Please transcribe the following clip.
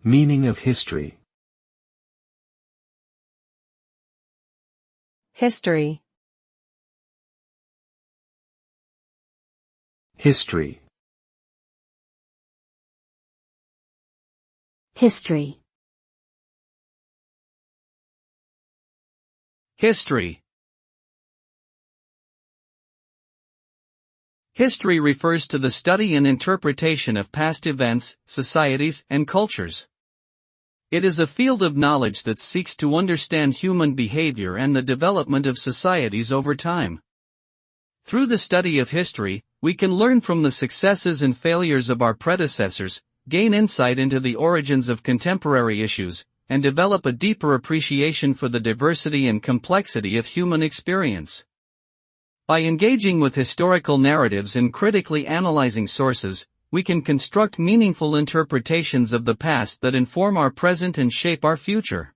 Meaning of history. History. History. History. History. History refers to the study and interpretation of past events, societies, and cultures. It is a field of knowledge that seeks to understand human behavior and the development of societies over time. Through the study of history, we can learn from the successes and failures of our predecessors, gain insight into the origins of contemporary issues, and develop a deeper appreciation for the diversity and complexity of human experience. By engaging with historical narratives and critically analyzing sources, we can construct meaningful interpretations of the past that inform our present and shape our future.